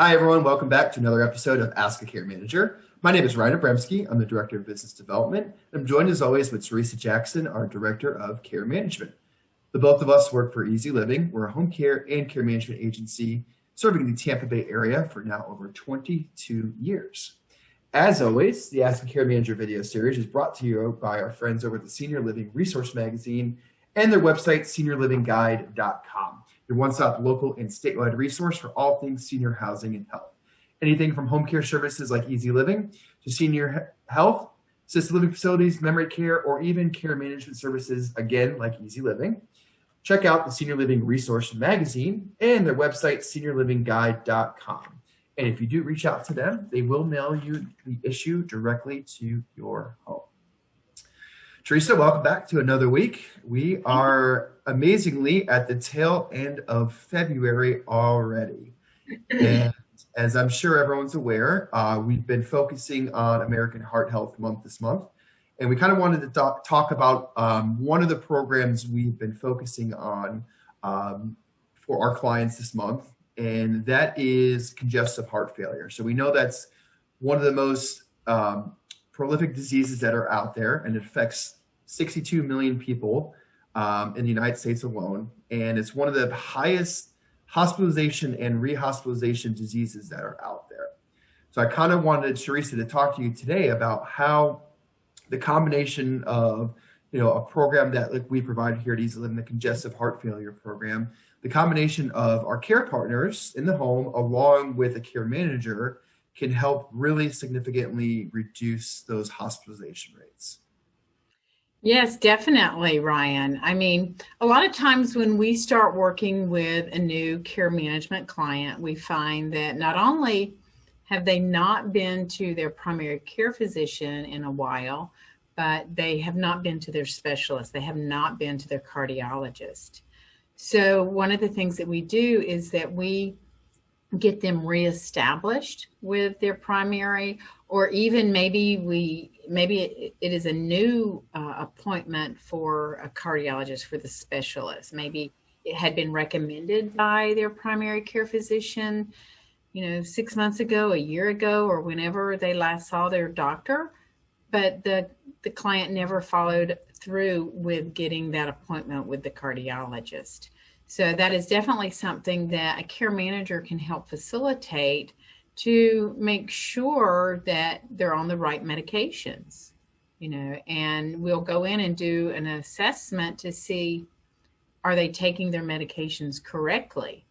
Hi, everyone. Welcome back to another episode of Ask a Care Manager. My name is Ryan Abramski. I'm the Director of Business Development. I'm joined as always with Teresa Jackson, our Director of Care Management. The both of us work for Easy Living. We're a home care and care management agency serving the Tampa Bay area for now over 22 years. As always, the Ask a Care Manager video series is brought to you by our friends over at the Senior Living Resource Magazine and their website, seniorlivingguide.com. Your one-stop local and statewide resource for all things senior housing and health. Anything from home care services like Easy Living to senior health, assisted living facilities, memory care, or even care management services, again, like Easy Living. Check out the Senior Living Resource Magazine and their website, seniorlivingguide.com. And if you do reach out to them, they will mail you the issue directly to your home. Teresa, welcome back to another week. We are amazingly at the tail end of February already. And as I'm sure everyone's aware, we've been focusing on American Heart Health Month this month. And we kind of wanted to talk about one of the programs we've been focusing on for our clients this month, and that is congestive heart failure. So we know that's one of the most prolific diseases that are out there, and it affects 62 million people in the United States alone. And it's one of the highest hospitalization and rehospitalization diseases that are out there. So I kind of wanted Teresa to talk to you today about how the combination of, a program that like we provide here at Easy Living, the Congestive Heart Failure Program, the combination of our care partners in the home along with a care manager can help really significantly reduce those hospitalization rates. Yes, definitely, Ryan. I mean, a lot of times when we start working with a new care management client, we find that not only have they not been to their primary care physician in a while, but they have not been to their specialist. They have not been to their cardiologist. So one of the things that we do is that we get them reestablished with their primary, or even maybe it is a new appointment for a cardiologist for the specialist. Maybe it had been recommended by their primary care physician, 6 months ago, a year ago, or whenever they last saw their doctor, but the client never followed through with getting that appointment with the cardiologist. So that is definitely something that a care manager can help facilitate to make sure that they're on the right medications, and we'll go in and do an assessment to see, are they taking their medications correctly?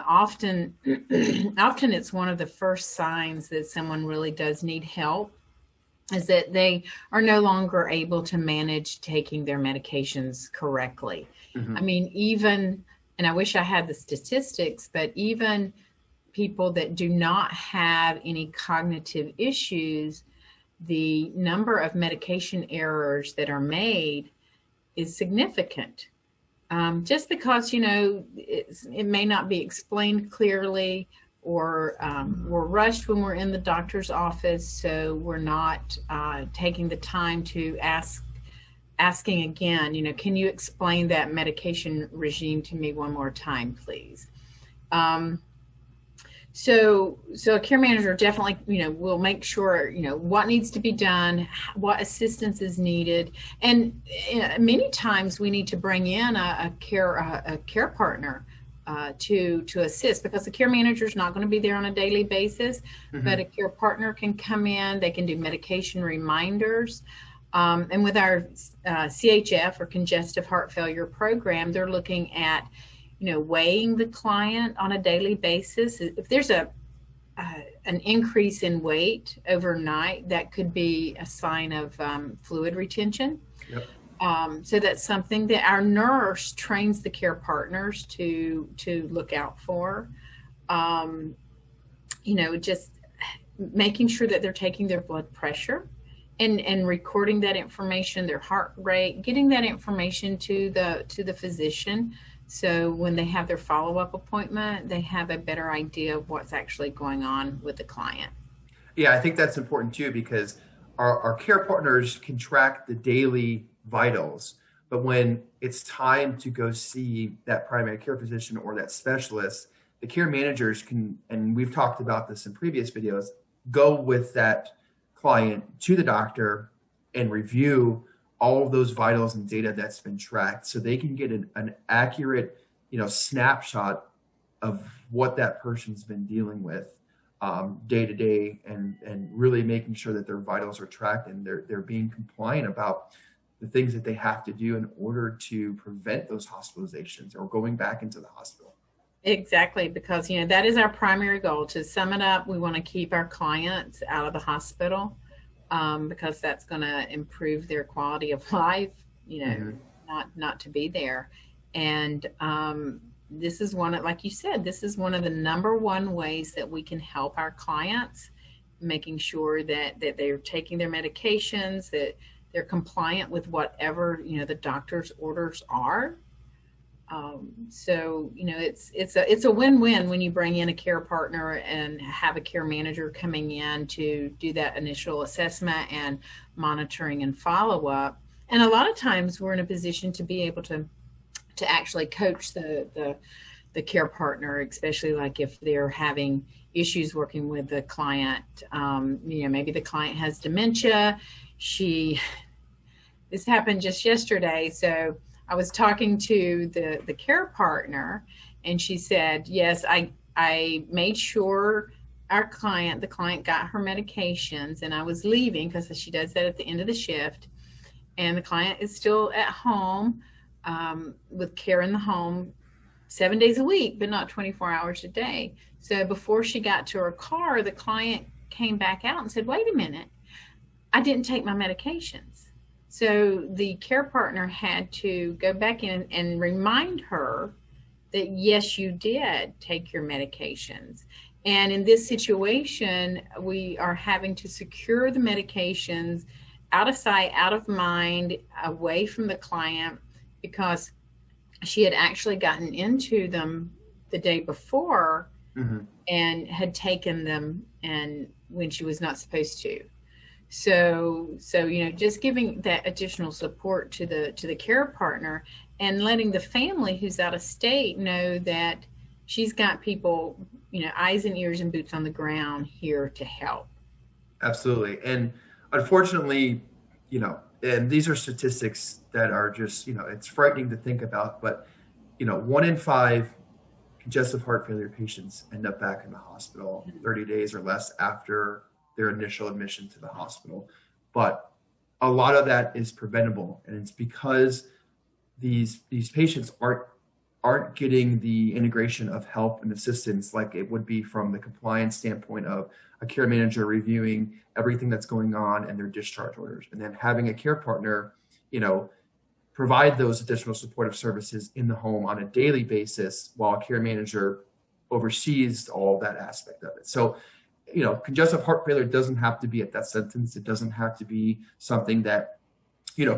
Often it's one of the first signs that someone really does need help is that they are no longer able to manage taking their medications correctly. Mm-hmm. I mean, and I wish I had the statistics, but even people that do not have any cognitive issues, the number of medication errors that are made is significant. Just because, it may not be explained clearly, or we're rushed when we're in the doctor's office, so we're not taking the time to asking again, can you explain that medication regime to me one more time, please? So a care manager definitely, will make sure, what needs to be done, what assistance is needed. And many times we need to bring in a care partner to assist, because the care manager is not going to be there on a daily basis, mm-hmm. but a care partner can come in, they can do medication reminders. And with our CHF, or Congestive Heart Failure Program, they're looking at weighing the client on a daily basis. If there's an increase in weight overnight, that could be a sign of fluid retention. Yep. So that's something that our nurse trains the care partners to look out for. Just making sure that they're taking their blood pressure and recording that information, their heart rate, getting that information to the physician. So when they have their follow-up appointment, they have a better idea of what's actually going on with the client. Yeah, I think that's important too, because our care partners can track the daily vitals, but when it's time to go see that primary care physician or that specialist, the care managers can, and we've talked about this in previous videos, go with that client to the doctor and review all of those vitals and data that's been tracked so they can get an accurate, snapshot of what that person's been dealing with day to day, and really making sure that their vitals are tracked and they're being compliant about the things that they have to do in order to prevent those hospitalizations or going back into the hospital. Exactly, because that is our primary goal. To sum it up, we want to keep our clients out of the hospital because that's going to improve their quality of life. Not to be there, and this is like you said, this is one of the number one ways that we can help our clients, making sure that they're taking their medications, that they're compliant with whatever the doctor's orders are. So it's a win-win when you bring in a care partner and have a care manager coming in to do that initial assessment and monitoring and follow-up. And a lot of times we're in a position to be able to actually coach the care partner, especially like if they're having issues working with the client. Maybe the client has dementia. This happened just yesterday. So I was talking to the care partner, and she said, yes, I made sure the client got her medications, and I was leaving because she does that at the end of the shift. And the client is still at home with care in the home 7 days a week, but not 24 hours a day. So before she got to her car, the client came back out and said, wait a minute, I didn't take my medications. So the care partner had to go back in and remind her that, yes, you did take your medications. And in this situation, we are having to secure the medications out of sight, out of mind, away from the client, because she had actually gotten into them the day before and had taken them and when she was not supposed to. So just giving that additional support to the care partner and letting the family who's out of state know that she's got people, eyes and ears and boots on the ground here to help. Absolutely. And unfortunately, and these are statistics that are just, it's frightening to think about, but 1 in 5 congestive heart failure patients end up back in the hospital 30 days or less after their initial admission to the hospital. But a lot of that is preventable, and it's because these patients aren't getting the integration of help and assistance like it would be from the compliance standpoint of a care manager reviewing everything that's going on and their discharge orders, and then having a care partner, provide those additional supportive services in the home on a daily basis while a care manager oversees all that aspect of it. So, congestive heart failure doesn't have to be a death sentence. It doesn't have to be something that,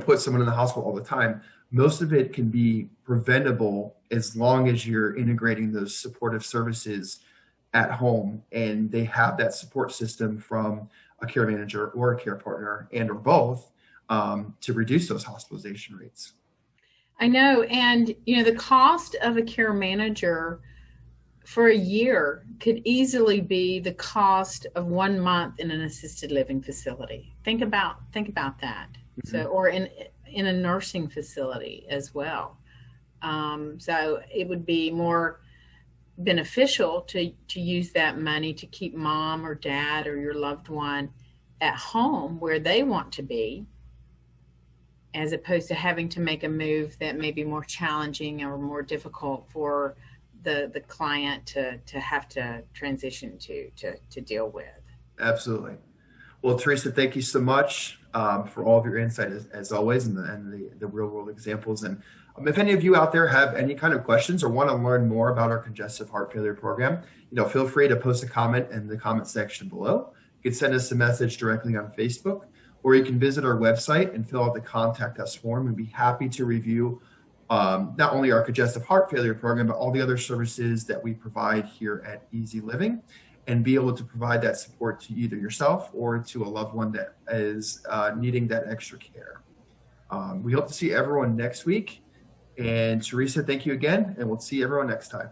puts someone in the hospital all the time. Most of it can be preventable as long as you're integrating those supportive services at home and they have that support system from a care manager or a care partner and or both to reduce those hospitalization rates. I know. And, the cost of a care manager for a year could easily be the cost of 1 month in an assisted living facility. Think about that. So, or in a nursing facility as well. So it would be more beneficial to use that money to keep mom or dad or your loved one at home where they want to be, as opposed to having to make a move that may be more challenging or more difficult for the client to have to transition to deal with. Absolutely. Well, Teresa, thank you so much for all of your insight as always, and the real world examples. And if any of you out there have any kind of questions or want to learn more about our congestive heart failure program, feel free to post a comment in the comment section below. You can send us a message directly on Facebook, or you can visit our website and fill out the contact us form. We'd be happy to review not only our congestive heart failure program, but all the other services that we provide here at Easy Living, and be able to provide that support to either yourself or to a loved one that is needing that extra care. We hope to see everyone next week. And Teresa, thank you again, and we'll see everyone next time.